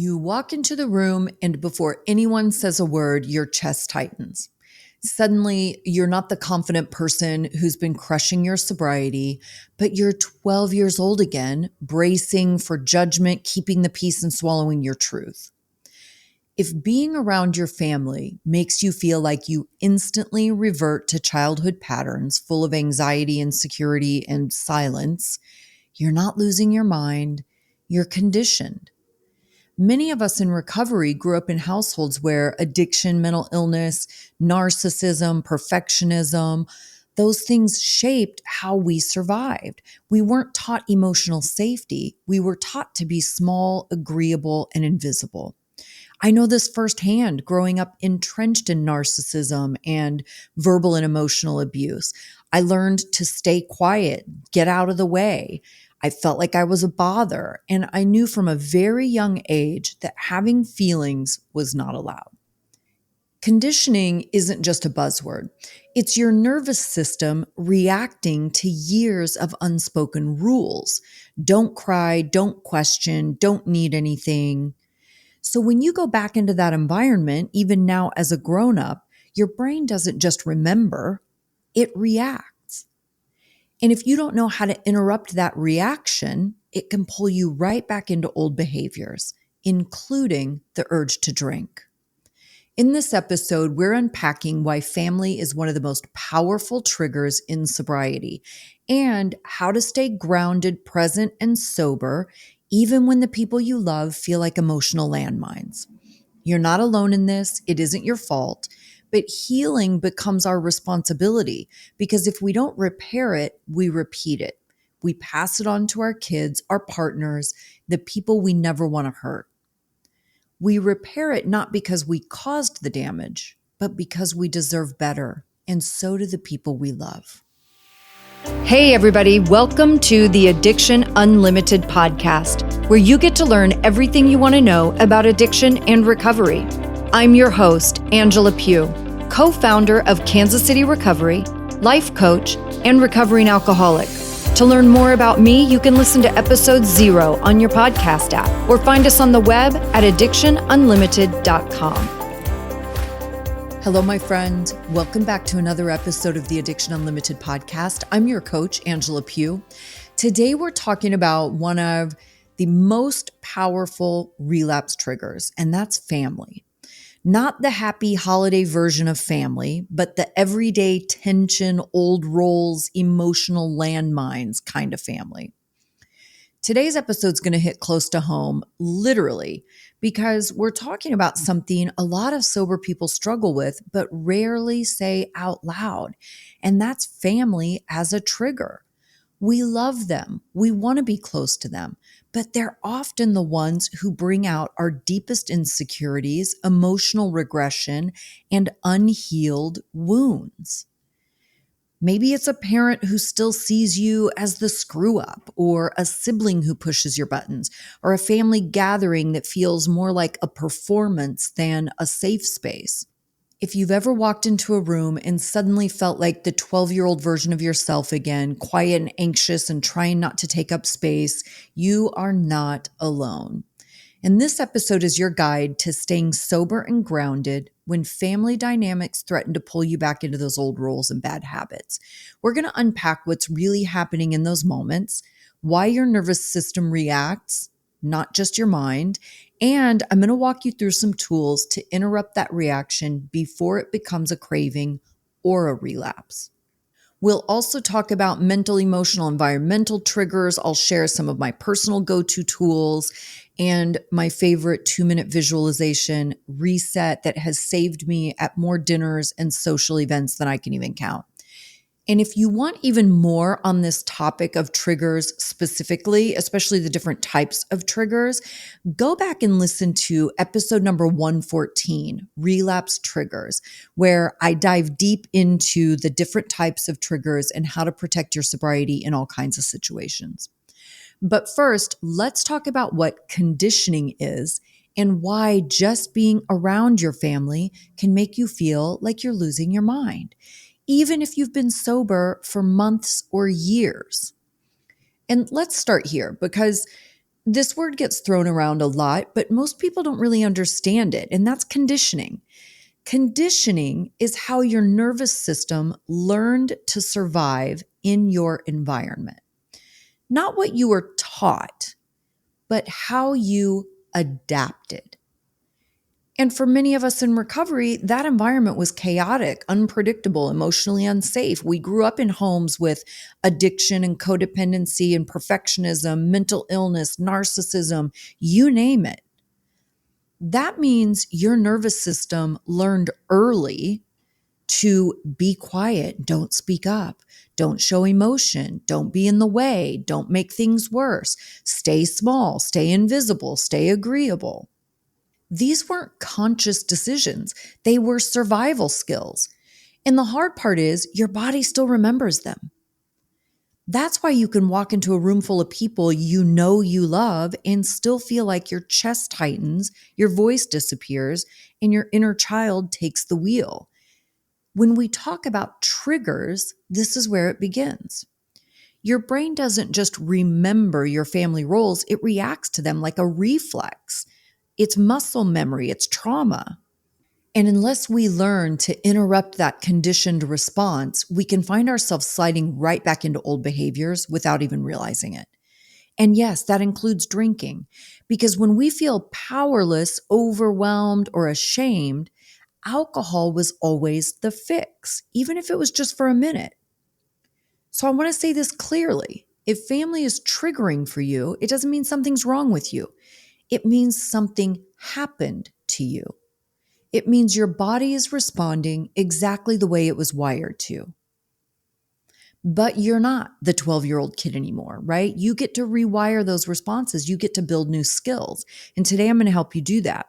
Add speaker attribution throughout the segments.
Speaker 1: You walk into the room, and before anyone says a word, your chest tightens. Suddenly, you're not the confident person who's been crushing your sobriety, but you're 12 years old again, bracing for judgment, keeping the peace, and swallowing your truth. If being around your family makes you feel like you instantly revert to childhood patterns full of anxiety, insecurity, and silence, you're not losing your mind, you're conditioned. Many of us in recovery grew up in households where addiction, mental illness, narcissism, perfectionism, those things shaped how we survived. We weren't taught emotional safety. We were taught to be small, agreeable, and invisible. I know this firsthand growing up entrenched in narcissism and verbal and emotional abuse. I learned to stay quiet, get out of the way. I felt like I was a bother, and I knew from a very young age that having feelings was not allowed. Conditioning isn't just a buzzword. It's your nervous system reacting to years of unspoken rules. Don't cry, don't question, don't need anything. So when you go back into that environment, even now as a grown-up, your brain doesn't just remember, it reacts. And if you don't know how to interrupt that reaction, it can pull you right back into old behaviors, including the urge to drink. In this episode, we're unpacking why family is one of the most powerful triggers in sobriety and how to stay grounded, present, and sober, even when the people you love feel like emotional landmines. You're not alone in this. It isn't your fault. But healing becomes our responsibility because if we don't repair it, we repeat it. We pass it on to our kids, our partners, the people we never want to hurt. We repair it not because we caused the damage, but because we deserve better, and so do the people we love. Hey everybody, welcome to the Addiction Unlimited podcast, where you get to learn everything you want to know about addiction and recovery. I'm your host, Angela Pugh, co-founder of Kansas City Recovery, life coach, and recovering alcoholic. To learn more about me, you can listen to episode 0 on your podcast app or find us on the web at addictionunlimited.com. Hello, my friend. Welcome back to another episode of the Addiction Unlimited podcast. I'm your coach, Angela Pugh. Today, we're talking about one of the most powerful relapse triggers, and that's family. Not the happy holiday version of family, but the everyday tension, old roles, emotional landmines kind of family. Today's episode is going to hit close to home, literally, because we're talking about something a lot of sober people struggle with, but rarely say out loud, and that's family as a trigger. We love them. We want to be close to them, but they're often the ones who bring out our deepest insecurities, emotional regression, and unhealed wounds. Maybe it's a parent who still sees you as the screw up, or a sibling who pushes your buttons, or a family gathering that feels more like a performance than a safe space. If you've ever walked into a room and suddenly felt like the 12-year-old version of yourself again, quiet and anxious and trying not to take up space, you are not alone. And this episode is your guide to staying sober and grounded when family dynamics threaten to pull you back into those old roles and bad habits. We're going to unpack what's really happening in those moments, why your nervous system reacts, not just your mind, and I'm going to walk you through some tools to interrupt that reaction before it becomes a craving or a relapse. We'll also talk about mental, emotional, environmental triggers. I'll share some of my personal go-to tools and my favorite 2-minute visualization reset that has saved me at more dinners and social events than I can even count. And if you want even more on this topic of triggers specifically, especially the different types of triggers, go back and listen to episode number 114, Relapse Triggers, where I dive deep into the different types of triggers and how to protect your sobriety in all kinds of situations. But first, let's talk about what conditioning is and why just being around your family can make you feel like you're losing your mind, even if you've been sober for months or years. And let's start here because This word gets thrown around a lot, but most people don't really understand it, and that's conditioning. Conditioning is how your nervous system learned to survive in your environment. Not what you were taught, but how you adapted. And for many of us in recovery, that environment was chaotic, unpredictable, emotionally unsafe. We grew up in homes with addiction and codependency and perfectionism, mental illness, narcissism, you name it. That means your nervous system learned early to be quiet, don't speak up, don't show emotion, don't be in the way, don't make things worse, stay small, stay invisible, stay agreeable. These weren't conscious decisions, they were survival skills. And the hard part is your body still remembers them. That's why you can walk into a room full of people you know you love and still feel like your chest tightens, your voice disappears, and your inner child takes the wheel. When we talk about triggers, this is where it begins. Your brain doesn't just remember your family roles, it reacts to them like a reflex. It's muscle memory, it's trauma. And unless we learn to interrupt that conditioned response, we can find ourselves sliding right back into old behaviors without even realizing it. And yes, that includes drinking, because when we feel powerless, overwhelmed, or ashamed, alcohol was always the fix, even if it was just for a minute. So I want to say this clearly. If family is triggering for you, it doesn't mean something's wrong with you. It means something happened to you. It means your body is responding exactly the way it was wired to. But you're not the 12-year-old kid anymore, right? You get to rewire those responses. You get to build new skills. And today I'm going to help you do that.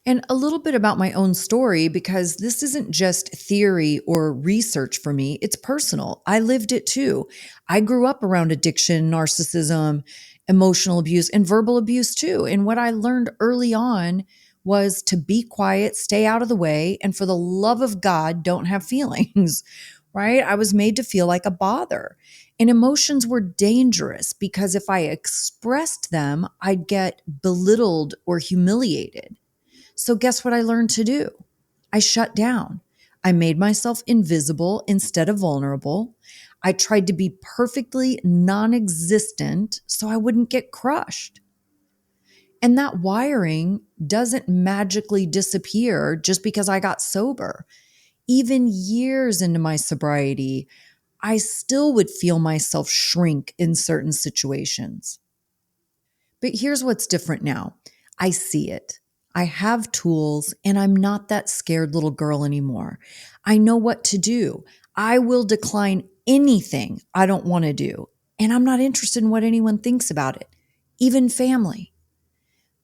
Speaker 1: And a little bit about my own story, because this isn't just theory or research for me, it's personal. I lived it too. I grew up around addiction, narcissism, emotional abuse, and verbal abuse too. And what I learned early on was to be quiet, stay out of the way, and for the love of God, don't have feelings, right? I was made to feel like a bother. And emotions were dangerous because if I expressed them, I'd get belittled or humiliated. So guess what I learned to do? I shut down. I made myself invisible instead of vulnerable. I tried to be perfectly non-existent so I wouldn't get crushed. And that wiring doesn't magically disappear just because I got sober. Even years into my sobriety, I still would feel myself shrink in certain situations. But here's what's different now. I see it. I have tools and I'm not that scared little girl anymore. I know what to do. I will decline anything I don't want to do. And I'm not interested in what anyone thinks about it, even family.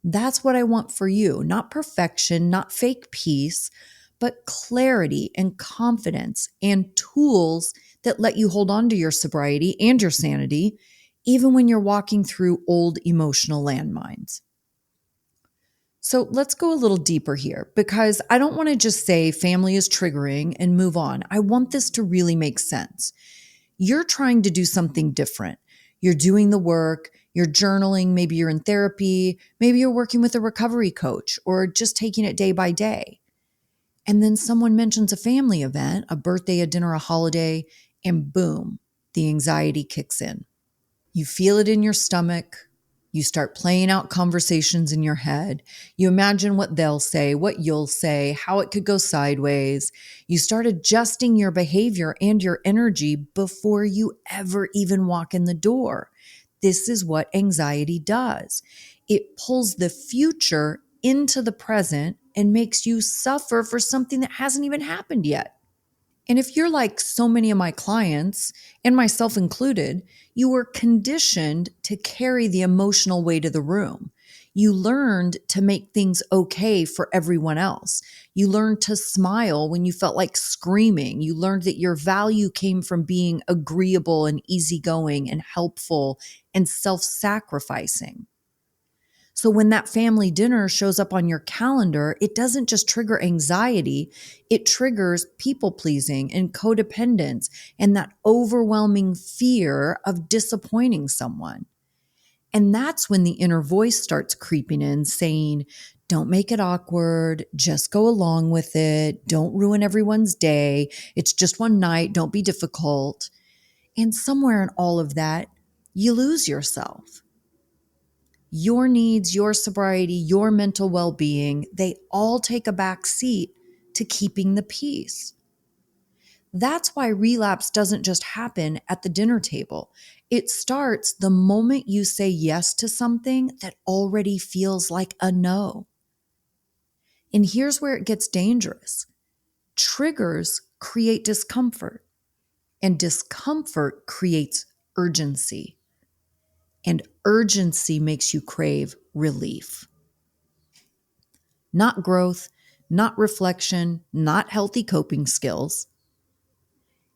Speaker 1: That's what I want for you. Not perfection, not fake peace, but clarity and confidence and tools that let you hold on to your sobriety and your sanity, even when you're walking through old emotional landmines. So let's go a little deeper here, because I don't want to just say family is triggering and move on. I want this to really make sense. You're trying to do something different. You're doing the work, you're journaling, maybe you're in therapy, maybe you're working with a recovery coach or just taking it day by day. And then someone mentions a family event, a birthday, a dinner, a holiday, and boom, the anxiety kicks in. You feel it in your stomach. You start playing out conversations in your head. You imagine what they'll say, what you'll say, how it could go sideways. You start adjusting your behavior and your energy before you ever even walk in the door. This is what anxiety does. It pulls the future into the present and makes you suffer for something that hasn't even happened yet. And if you're like so many of my clients, and myself included, you were conditioned to carry the emotional weight of the room. You learned to make things okay for everyone else. You learned to smile when you felt like screaming. You learned that your value came from being agreeable and easygoing and helpful and self-sacrificing. So when that family dinner shows up on your calendar, it doesn't just trigger anxiety, it triggers people pleasing and codependence and that overwhelming fear of disappointing someone. And that's when the inner voice starts creeping in saying, don't make it awkward. Just go along with it. Don't ruin everyone's day. It's just one night. Don't be difficult. And somewhere in all of that, you lose yourself. Your needs, your sobriety, your mental well-being, they all take a back seat to keeping the peace. That's why relapse doesn't just happen at the dinner table. It starts the moment you say yes to something that already feels like a no. And here's where it gets dangerous. Triggers create discomfort, and discomfort creates urgency. And urgency makes you crave relief. Not growth, not reflection, not healthy coping skills.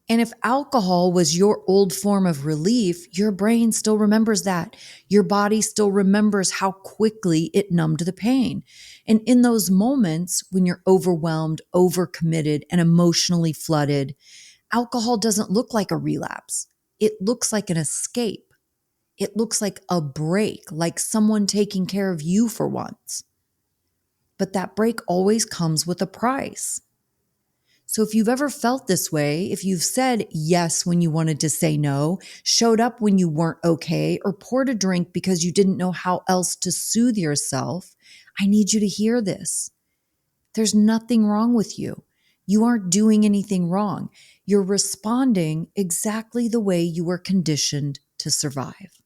Speaker 1: And if alcohol was your old form of relief, your brain still remembers that. Your body still remembers how quickly it numbed the pain. And in those moments when you're overwhelmed, overcommitted, and emotionally flooded, alcohol doesn't look like a relapse. It looks like an escape. It looks like a break, like someone taking care of you for once. But that break always comes with a price. So if you've ever felt this way, if you've said yes when you wanted to say no, showed up when you weren't okay, or poured a drink because you didn't know how else to soothe yourself, I need you to hear this. There's nothing wrong with you. You aren't doing anything wrong. You're responding exactly the way you were conditioned to survive.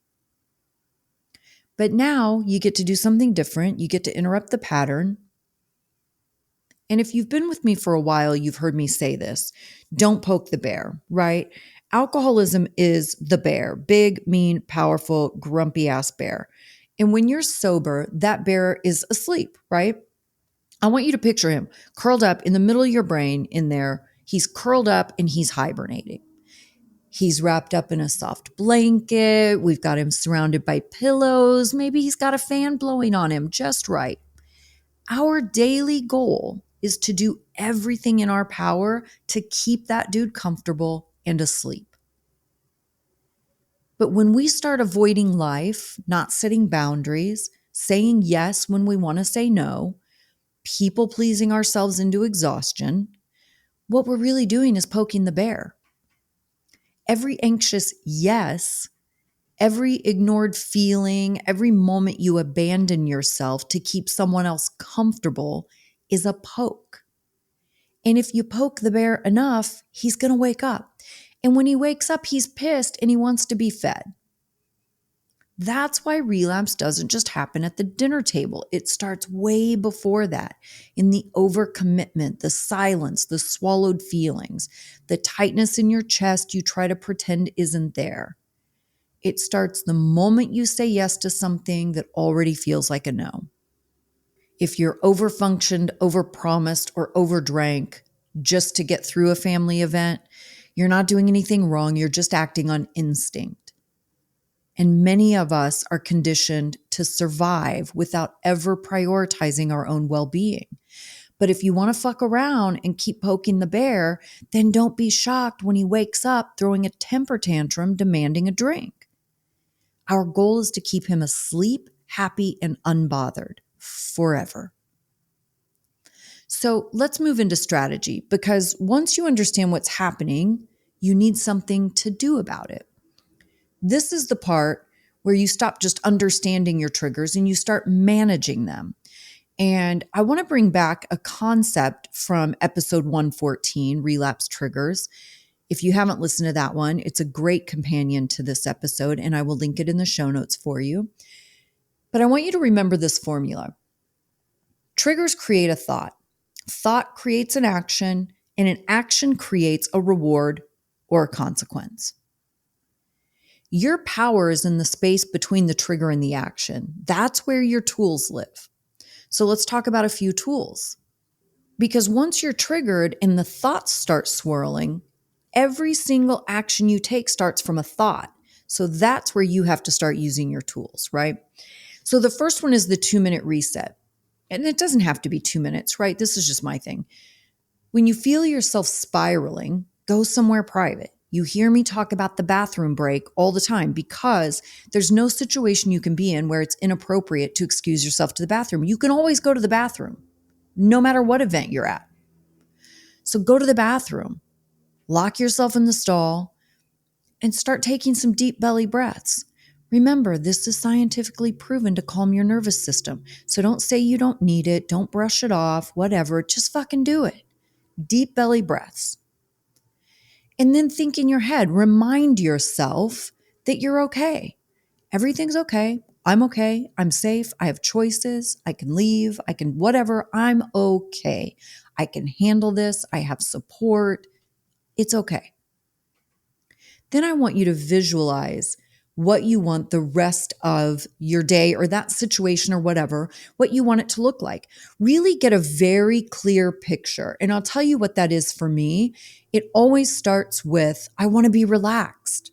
Speaker 1: But now you get to do something different. You get to interrupt the pattern. And if you've been with me for a while, you've heard me say this. Don't poke the bear, right? Alcoholism is the bear, big, mean, powerful, grumpy ass bear. And when you're sober, that bear is asleep, right? I want you to picture him curled up in the middle of your brain in there. He's curled up and he's hibernating. He's wrapped up in a soft blanket. We've got him surrounded by pillows. Maybe he's got a fan blowing on him just right. Our daily goal is to do everything in our power to keep that dude comfortable and asleep. But when we start avoiding life, not setting boundaries, saying yes when we want to say no, people pleasing ourselves into exhaustion, what we're really doing is poking the bear. Every anxious yes, every ignored feeling, every moment you abandon yourself to keep someone else comfortable is a poke. And if you poke the bear enough, he's going to wake up. And when he wakes up, he's pissed and he wants to be fed. That's why relapse doesn't just happen at the dinner table. It starts way before that, in the overcommitment, the silence, the swallowed feelings, the tightness in your chest you try to pretend isn't there. It starts the moment you say yes to something that already feels like a no. If you're overfunctioned, overpromised, or overdrank just to get through a family event, you're not doing anything wrong. You're just acting on instinct. And many of us are conditioned to survive without ever prioritizing our own well-being. But if you want to fuck around and keep poking the bear, then don't be shocked when he wakes up throwing a temper tantrum demanding a drink. Our goal is to keep him asleep, happy, and unbothered forever. So let's move into strategy, because once you understand what's happening, you need something to do about it. This is the part where you stop just understanding your triggers and you start managing them. And I want to bring back a concept from episode 114, Relapse Triggers. If you haven't listened to that one, it's a great companion to this episode, and I will link it in the show notes for you. But I want you to remember this formula. Triggers create a thought. Thought creates an action, and an action creates a reward or a consequence. Your power is in the space between the trigger and the action. That's where your tools live. So let's talk about a few tools. Because once you're triggered and the thoughts start swirling, every single action you take starts from a thought. So that's where you have to start using your tools, right? So the first one is the 2-minute reset. And it doesn't have to be 2 minutes, right? This is just my thing. When you feel yourself spiraling, go somewhere private. You hear me talk about the bathroom break all the time because there's no situation you can be in where it's inappropriate to excuse yourself to the bathroom. You can always go to the bathroom, no matter what event you're at. So go to the bathroom, lock yourself in the stall, and start taking some deep belly breaths. Remember, this is scientifically proven to calm your nervous system. So don't say you don't need it. Don't brush it off, whatever. Just fucking do it. Deep belly breaths. And then think in your head, remind yourself that you're okay. Everything's okay. I'm okay. I'm safe. I have choices. I can leave. I can whatever. I'm okay. I can handle this. I have support. It's okay. Then I want you to visualize what you want the rest of your day or that situation or whatever, what you want it to look like. Really get a very clear picture. And I'll tell you what that is for me. It always starts with, I want to be relaxed.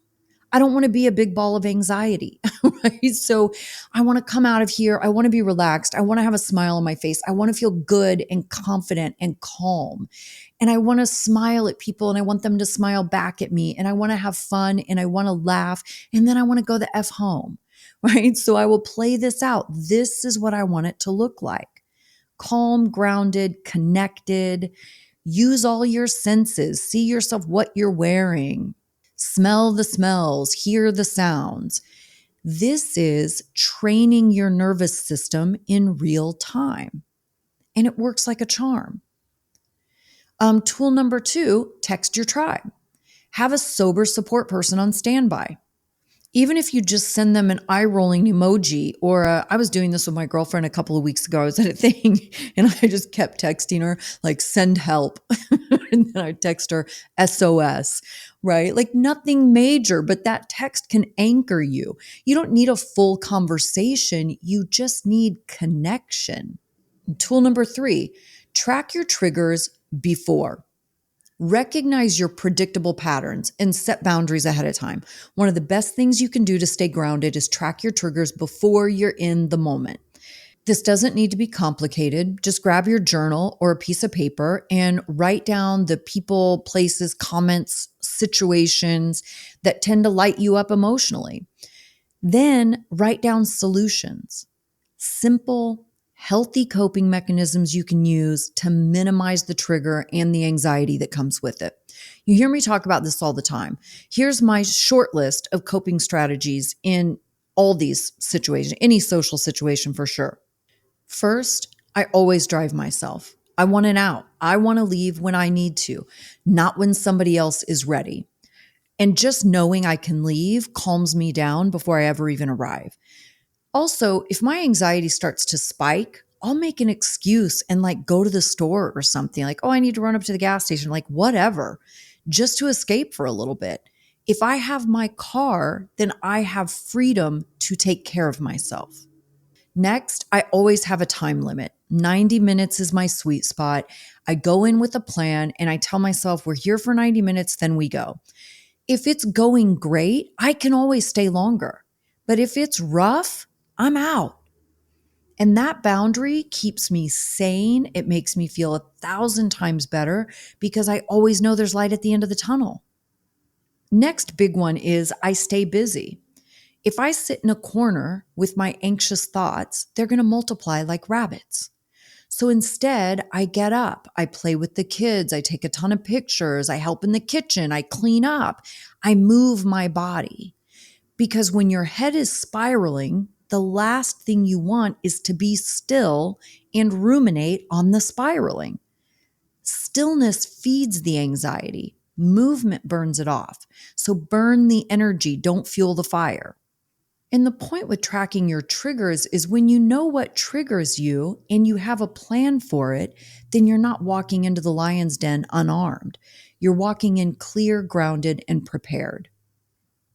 Speaker 1: I don't want to be a big ball of anxiety, right? So I want to come out of here. I want to be relaxed. I want to have a smile on my face. I want to feel good and confident and calm. And I want to smile at people and I want them to smile back at me. And I want to have fun and I want to laugh. And then I want to go the F home, right? So I will play this out. This is what I want it to look like. Calm, grounded, connected. Use all your senses. See yourself, what you're wearing. Smell the smells, hear the sounds. This is training your nervous system in real time. And it works like a charm. Tool number 2, text your tribe. Have a sober support person on standby. Even if you just send them an eye-rolling emoji, or I was doing this with my girlfriend a couple of weeks ago. I was at a thing and I just kept texting her, like, send help. And then I text her SOS, right? Like nothing major, but that text can anchor you. You don't need a full conversation. You just need connection. And tool number 3, track your triggers before. Recognize your predictable patterns and set boundaries ahead of time. One of the best things you can do to stay grounded is track your triggers before you're in the moment. This doesn't need to be complicated. Just grab your journal or a piece of paper and write down the people, places, comments, situations that tend to light you up emotionally. Then write down solutions. Simple, healthy coping mechanisms you can use to minimize the trigger and the anxiety that comes with it. You hear me talk about this all the time. Here's my short list of coping strategies in all these situations, any social situation for sure. First, I always drive myself. I want an out. I want to leave when I need to, not when somebody else is ready. And just knowing I can leave calms me down before I ever even arrive. Also, if my anxiety starts to spike, I'll make an excuse and like go to the store or something like, oh, I need to run up to the gas station, like whatever, just to escape for a little bit. If I have my car, then I have freedom to take care of myself. Next, I always have a time limit. 90 minutes is my sweet spot. I go in with a plan and I tell myself we're here for 90 minutes, then we go. If it's going great, I can always stay longer. But if it's rough, I'm out. And that boundary keeps me sane. It makes me feel 1,000 times better because I always know there's light at the end of the tunnel. Next big one is I stay busy. If I sit in a corner with my anxious thoughts, they're going to multiply like rabbits. So instead, I get up, I play with the kids, I take a ton of pictures, I help in the kitchen, I clean up, I move my body. Because when your head is spiraling, the last thing you want is to be still and ruminate on the spiraling. Stillness feeds the anxiety. Movement burns it off. So burn the energy, don't fuel the fire. And the point with tracking your triggers is when you know what triggers you and you have a plan for it, then you're not walking into the lion's den unarmed. You're walking in clear, grounded, and prepared.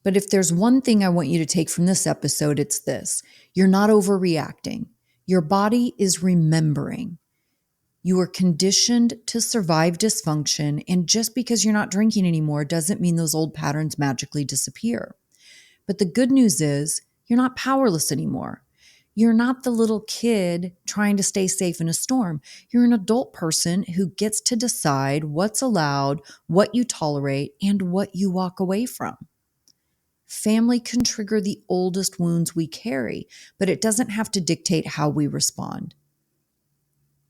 Speaker 1: But if there's one thing I want you to take from this episode, it's this. You're not overreacting. Your body is remembering. You are conditioned to survive dysfunction, and just because you're not drinking anymore doesn't mean those old patterns magically disappear. But the good news is you're not powerless anymore. You're not the little kid trying to stay safe in a storm. You're an adult person who gets to decide what's allowed, what you tolerate, and what you walk away from. Family can trigger the oldest wounds we carry, but it doesn't have to dictate how we respond.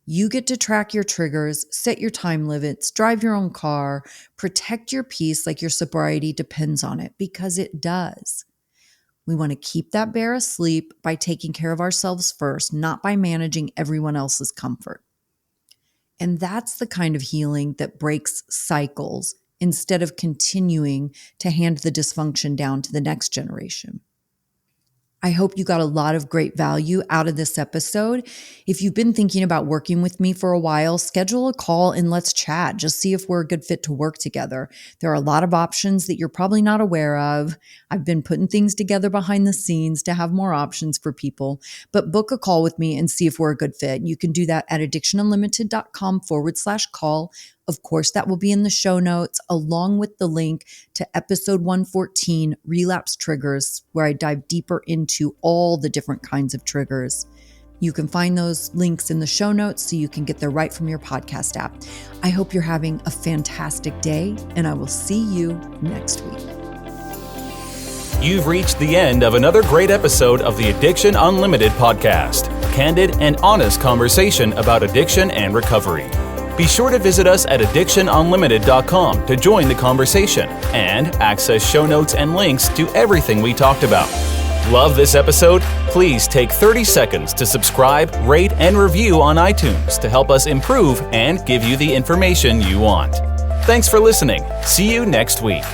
Speaker 1: You get to track your triggers, set your time limits, drive your own car, protect your peace like your sobriety depends on it, because it does. We want to keep that bear asleep by taking care of ourselves first, not by managing everyone else's comfort. And that's the kind of healing that breaks cycles instead of continuing to hand the dysfunction down to the next generation. I hope you got a lot of great value out of this episode. If you've been thinking about working with me for a while, schedule a call and let's chat. Just see if we're a good fit to work together. There are a lot of options that you're probably not aware of. I've been putting things together behind the scenes to have more options for people, but book a call with me and see if we're a good fit. You can do that at addictionunlimited.com/call. Of course, that will be in the show notes, along with the link to episode 114, Relapse Triggers, where I dive deeper into all the different kinds of triggers. You can find those links in the show notes so you can get there right from your podcast app. I hope you're having a fantastic day, and I will see you next week.
Speaker 2: You've reached the end of another great episode of the Addiction Unlimited podcast. Candid and honest conversation about addiction and recovery. Be sure to visit us at addictionunlimited.com to join the conversation and access show notes and links to everything we talked about. Love this episode? Please take 30 seconds to subscribe, rate, and review on iTunes to help us improve and give you the information you want. Thanks for listening. See you next week.